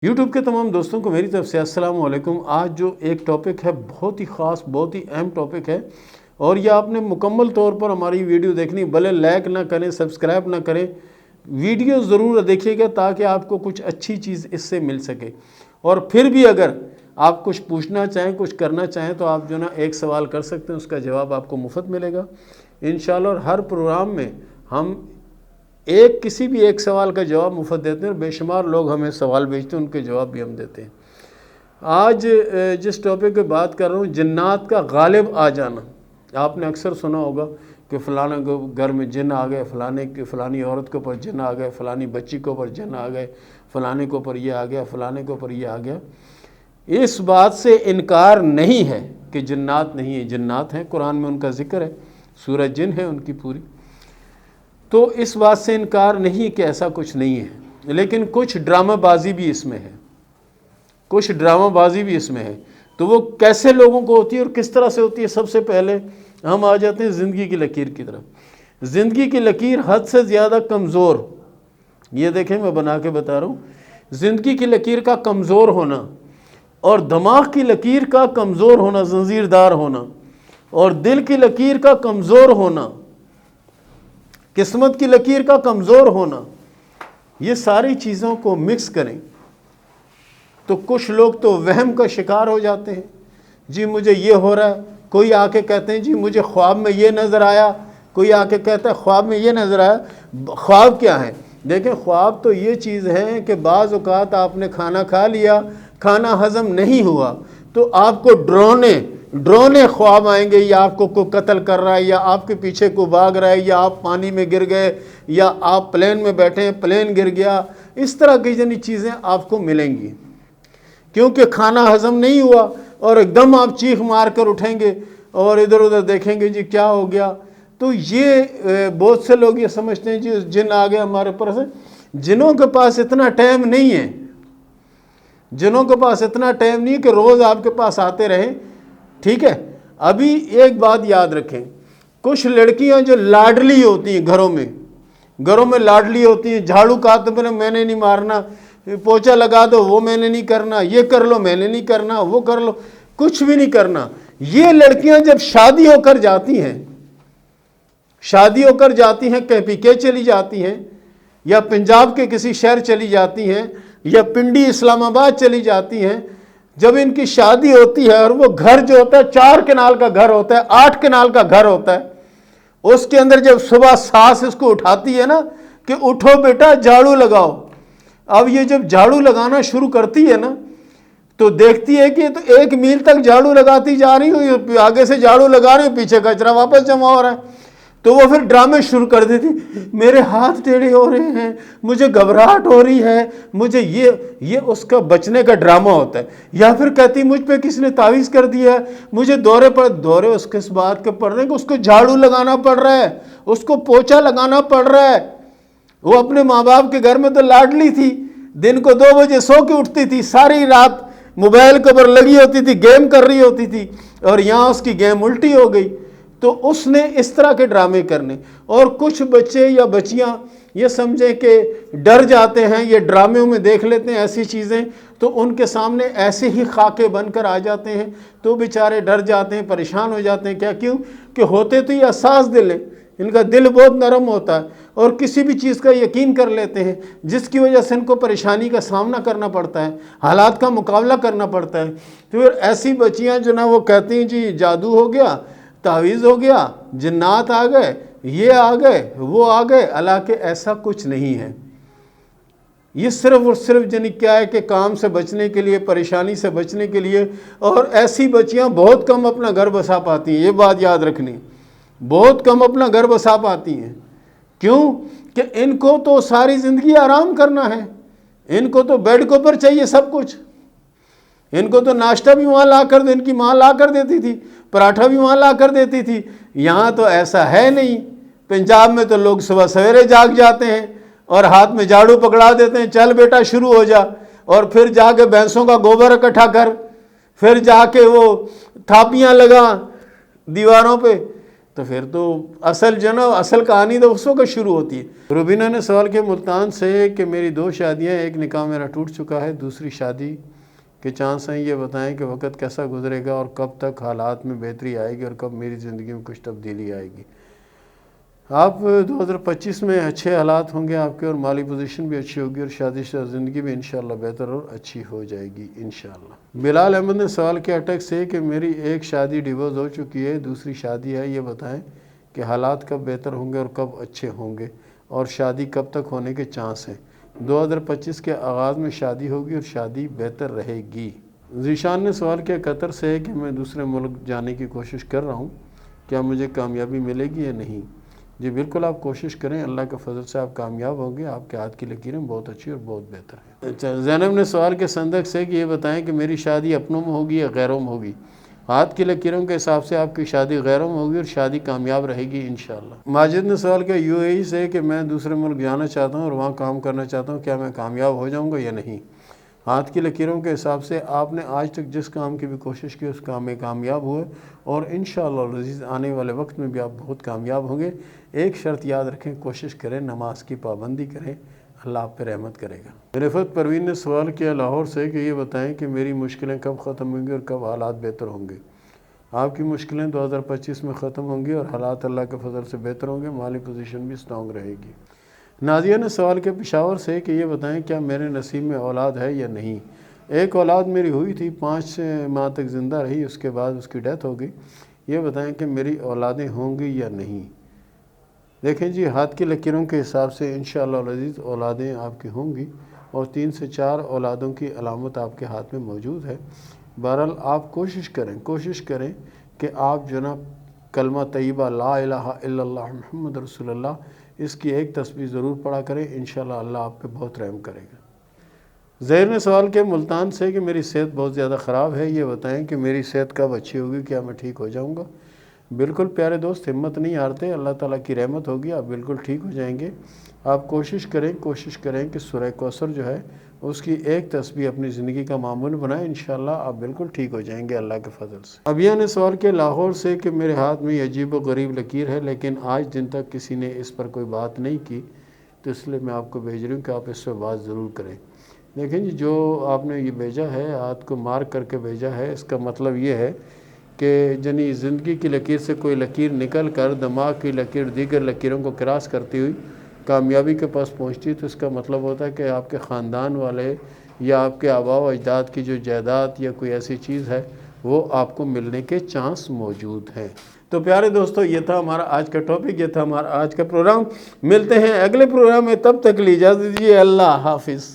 YouTube کے تمام دوستوں کو میری طرف سے السلام علیکم۔ آج جو ایک ٹاپک ہے بہت ہی خاص، بہت ہی اہم ٹاپک ہے، اور یہ آپ نے مکمل طور پر ہماری ویڈیو دیکھنی، بھلے لائک نہ کریں، سبسکرائب نہ کریں، ویڈیو ضرور دیکھیے گا تاکہ آپ کو کچھ اچھی چیز اس سے مل سکے۔ اور پھر بھی اگر آپ کچھ پوچھنا چاہیں، کچھ کرنا چاہیں تو آپ ایک سوال کر سکتے ہیں، اس کا جواب آپ کو مفت ملے گا انشاءاللہ۔ اور ہر پروگرام میں ہم کسی بھی ایک سوال کا جواب مفت دیتے ہیں، اور بے شمار لوگ ہمیں سوال بھیجتے ہیں، ان کے جواب بھی ہم دیتے ہیں۔ آج جس ٹاپک پہ بات کر رہا ہوں، جنات کا غالب آ جانا۔ آپ نے اکثر سنا ہوگا کہ فلانا گھر میں جن آ گئے، فلانی عورت کے اوپر جن آ گئے، فلانی بچی کے اوپر جن آ گئے، فلانے کے اوپر یہ آ گیا، فلانے کے اوپر یہ آ گیا۔ اس بات سے انکار نہیں ہے کہ جنات نہیں ہیں، جنات ہیں، قرآن میں ان کا ذکر ہے، سورہ جن ہے ان کی پوری۔ تو اس بات سے انکار نہیں کہ ایسا کچھ نہیں ہے، لیکن کچھ ڈرامہ بازی بھی اس میں ہے، کچھ ڈرامہ بازی بھی اس میں ہے۔ تو وہ کیسے لوگوں کو ہوتی ہے اور کس طرح سے ہوتی ہے؟ سب سے پہلے ہم آ جاتے ہیں زندگی کی لکیر کی طرف۔ زندگی کی لکیر حد سے زیادہ کمزور، یہ دیکھیں میں بنا کے بتا رہا ہوں، زندگی کی لکیر کا کمزور ہونا اور دماغ کی لکیر کا کمزور ہونا، زنجیردار ہونا، اور دل کی لکیر کا کمزور ہونا، قسمت کی لکیر کا کمزور ہونا، یہ ساری چیزوں کو مکس کریں تو کچھ لوگ تو وہم کا شکار ہو جاتے ہیں۔ جی مجھے یہ ہو رہا ہے، کوئی آ کے کہتے ہیں جی مجھے خواب میں یہ نظر آیا، کوئی آ کے کہتا ہے خواب میں یہ نظر آیا۔ خواب کیا ہے؟ دیکھیں، خواب تو یہ چیز ہے کہ بعض اوقات آپ نے کھانا کھا لیا، کھانا ہضم نہیں ہوا، تو آپ کو ڈرونے خواب آئیں گے، یا آپ کو کوئی قتل کر رہا ہے، یا آپ کے پیچھے کوئی بھاگ رہا ہے، یا آپ پانی میں گر گئے، یا آپ پلین میں بیٹھے ہیں، پلین گر گیا۔ اس طرح کی چیزیں آپ کو ملیں گی، کیونکہ کھانا ہضم نہیں ہوا، اور ایک دم آپ چیخ مار کر اٹھیں گے اور ادھر ادھر دیکھیں گے جی کیا ہو گیا۔ تو یہ بہت سے لوگ یہ سمجھتے ہیں جی جن آ گیا ہمارے اوپر سے۔ جنوں کے پاس اتنا ٹائم نہیں ہے، جنوں کے پاس اتنا ٹائم نہیں ہے کہ روز آپ کے پاس آتے رہیں، ٹھیک ہے؟ ابھی ایک بات یاد رکھیں، کچھ لڑکیاں جو لاڈلی ہوتی ہیں، گھروں میں لاڈلی ہوتی ہیں، جھاڑو کاتے بولے میں نے نہیں مارنا، پوچھا لگا دو وہ میں نے نہیں کرنا، یہ کر لو میں نے نہیں کرنا، وہ کر لو، کچھ بھی نہیں کرنا۔ یہ لڑکیاں جب شادی ہو کر جاتی ہیں، کہیں پیکے چلی جاتی ہیں، یا پنجاب کے کسی شہر چلی جاتی ہیں، یا پنڈی اسلام آباد چلی جاتی ہیں، جب ان کی شادی ہوتی ہے اور وہ گھر جو ہوتا ہے 4 کنال کا گھر ہوتا ہے، 8 کنال کا گھر ہوتا ہے، اس کے اندر جب صبح ساس اس کو اٹھاتی ہے نا کہ اٹھو بیٹا جھاڑو لگاؤ، اب یہ جب جھاڑو لگانا شروع کرتی ہے نا تو دیکھتی ہے کہ تو 1 میل تک جھاڑو لگاتی جا رہی ہوں، آگے سے جھاڑو لگا رہی ہوں، پیچھے کچرا واپس جمع ہو رہا ہے۔ تو وہ پھر ڈرامے شروع کر دیتی، میرے ہاتھ ٹیڑھے ہو رہے ہیں، مجھے گھبراہٹ ہو رہی ہے، مجھے یہ اس کا بچنے کا ڈرامہ ہوتا ہے۔ یا پھر کہتی مجھ پہ کسی نے تعویذ کر دیا ہے، مجھے دورے اس کے اس بات کے پڑ رہے ہیں کہ اس کو جھاڑو لگانا پڑ رہا ہے، اس کو پوچھا لگانا پڑ رہا ہے۔ وہ اپنے ماں باپ کے گھر میں تو لاڈلی تھی، دن کو 2 بجے سو کے اٹھتی تھی، ساری رات موبائل کے اوپر لگی ہوتی تھی، گیم کر رہی ہوتی تھی، اور یہاں اس کی گیم الٹی ہو گئی۔ تو اس نے اس طرح کے ڈرامے کرنے، اور کچھ بچے یا بچیاں یہ سمجھیں کہ ڈر جاتے ہیں، یہ ڈراموں میں دیکھ لیتے ہیں ایسی چیزیں، تو ان کے سامنے ایسے ہی خاکے بن کر آ جاتے ہیں، تو بیچارے ڈر جاتے ہیں، پریشان ہو جاتے ہیں۔ کیوں کہ ہوتے تو یہ حساس دل ہے، ان کا دل بہت نرم ہوتا ہے، اور کسی بھی چیز کا یقین کر لیتے ہیں، جس کی وجہ سے ان کو پریشانی کا سامنا کرنا پڑتا ہے، حالات کا مقابلہ کرنا پڑتا ہے۔ تو پھر ایسی بچیاں جو نا وہ کہتی ہیں جی جادو ہو گیا، تعویذ ہو گیا، جنات آ گئے، یہ آ گئے، وہ آ گئے، حالانکہ ایسا کچھ نہیں ہے۔ یہ صرف اور صرف کیا ہے کہ کام سے بچنے کے لیے، پریشانی سے بچنے کے لیے، اور ایسی بچیاں بہت کم اپنا گھر بسا پاتی ہیں، یہ بات یاد رکھنی، بہت کم اپنا گھر بسا پاتی ہیں۔ کیوں کہ ان کو تو ساری زندگی آرام کرنا ہے، ان کو تو بیڈ کے اوپر چاہیے سب کچھ، ان کو تو ناشتہ بھی وہاں لا کر ان کی ماں لا کر دیتی تھی، پراٹھا بھی وہاں لا کر دیتی تھی۔ یہاں تو ایسا ہے نہیں، پنجاب میں تو لوگ صبح سویرے جاگ جاتے ہیں اور ہاتھ میں جھاڑو پکڑا دیتے ہیں، چل بیٹا شروع ہو جا، اور پھر جا کے بھینسوں کا گوبر اکٹھا کر، پھر جا کے وہ تھاپیاں لگا دیواروں پہ، تو پھر تو اصل جناب اصل کہانی تو اس وقت شروع ہوتی ہے۔ روبینہ نے سوال کیا ملتان سے کہ میری 2 شادیاں، ایک نکاح میرا ٹوٹ چکا ہے، دوسری شادی کے چانس ہیں، یہ بتائیں کہ وقت کیسا گزرے گا اور کب تک حالات میں بہتری آئے گی اور کب میری زندگی میں کچھ تبدیلی آئے گی۔ آپ 2025 میں اچھے حالات ہوں گے آپ کے، اور مالی پوزیشن بھی اچھی ہوگی، اور شادی شدہ زندگی بھی انشاءاللہ بہتر اور اچھی ہو جائے گی انشاءاللہ۔ بلال احمد نے سوال کیا اٹک سے کہ میری ایک شادی ڈیورس ہو چکی ہے، دوسری شادی ہے، یہ بتائیں کہ حالات کب بہتر ہوں گے اور کب اچھے ہوں گے، اور شادی کب تک ہونے کے چانس ہیں۔ 2025 کے آغاز میں شادی ہوگی اور شادی بہتر رہے گی۔ ذیشان نے سوال کیا قطر سے کہ میں دوسرے ملک جانے کی کوشش کر رہا ہوں، کیا مجھے کامیابی ملے گی یا نہیں؟ جی بالکل آپ کوشش کریں، اللہ کے فضل سے آپ کامیاب ہوں گے، آپ کے ہاتھ کی لکیریں بہت اچھی اور بہت بہتر ہیں۔ اچھا، زینب نے سوال کیا صندوق سے کہ یہ بتائیں کہ میری شادی اپنوں میں ہوگی یا غیروں میں ہوگی؟ ہاتھ کی لکیروں کے حساب سے آپ کی شادی غیروں میں ہوگی اور شادی کامیاب رہے گی انشاءاللہ۔ ماجد نے سوال کیا UAE سے کہ میں دوسرے ملک جانا چاہتا ہوں اور وہاں کام کرنا چاہتا ہوں، کیا میں کامیاب ہو جاؤں گا یا نہیں؟ ہاتھ کی لکیروں کے حساب سے آپ نے آج تک جس کام کی بھی کوشش کی اس کام میں کامیاب ہوئے، اور انشاءاللہ العزیز آنے والے وقت میں بھی آپ بہت کامیاب ہوں گے۔ ایک شرط یاد رکھیں، کوشش کریں، نماز کی پابندی کریں، اللہ آپ پہ رحمت کرے گا۔ رفت پروین نے سوال کیا لاہور سے کہ یہ بتائیں کہ میری مشکلیں کب ختم ہوں گی اور کب حالات بہتر ہوں گے؟ آپ کی مشکلیں 2025 میں ختم ہوں گی اور حالات اللہ کے فضل سے بہتر ہوں گے، مالی پوزیشن بھی اسٹرانگ رہے گی۔ نازیہ نے سوال کیا پشاور سے کہ یہ بتائیں کیا میرے نصیب میں اولاد ہے یا نہیں؟ ایک اولاد میری ہوئی تھی، 5 ماہ تک زندہ رہی، اس کے بعد اس کی ڈیتھ ہو گئی، یہ بتائیں کہ میری اولادیں ہوں گی یا نہیں؟ دیکھیں جی، ہاتھ کی لکیروں کے حساب سے انشاءاللہ العزیز اولادیں آپ کی ہوں گی، اور 3 سے 4 اولادوں کی علامت آپ کے ہاتھ میں موجود ہے۔ بہرحال آپ کوشش کریں کہ آپ جناب کلمہ طیبہ لا الہ الا اللہ محمد رسول اللہ، اس کی ایک تسبیح ضرور پڑھا کریں، انشاءاللہ اللہ آپ پہ بہت رحم کرے گا۔ زہر نے سوال کیا ملتان سے کہ میری صحت بہت زیادہ خراب ہے، یہ بتائیں کہ میری صحت کب اچھی ہوگی، کیا میں ٹھیک ہو جاؤں گا؟ بالکل پیارے دوست، ہمت نہیں ہارتے، اللہ تعالیٰ کی رحمت ہوگی، آپ بالکل ٹھیک ہو جائیں گے۔ آپ کوشش کریں کہ سورہ کوثر جو ہے اس کی ایک تسبیح اپنی زندگی کا معمول بنائیں، انشاءاللہ آپ بالکل ٹھیک ہو جائیں گے اللہ کے فضل سے۔ ابیہ نے سوال کیا لاہور سے کہ میرے ہاتھ میں یہ عجیب و غریب لکیر ہے، لیکن آج دن تک کسی نے اس پر کوئی بات نہیں کی، تو اس لیے میں آپ کو بھیج رہی ہوں کہ آپ اس پہ بات ضرور کریں۔ دیکھیں جی، جو آپ نے یہ بھیجا ہے، ہاتھ کو مارک کر کے بھیجا ہے، اس کا مطلب یہ ہے کہ جنی زندگی کی لکیر سے کوئی لکیر نکل کر دماغ کی لکیر دیگر لکیروں کو کراس کرتی ہوئی کامیابی کے پاس پہنچتی، تو اس کا مطلب ہوتا ہے کہ آپ کے خاندان والے یا آپ کے آباء و اجداد کی جو جائیداد یا کوئی ایسی چیز ہے وہ آپ کو ملنے کے چانس موجود ہیں۔ تو پیارے دوستو، یہ تھا ہمارا آج کا ٹاپک، یہ تھا ہمارا آج کا پروگرام۔ ملتے ہیں اگلے پروگرام میں، تب تک کے لیے اجازت دیجیے، اللہ حافظ۔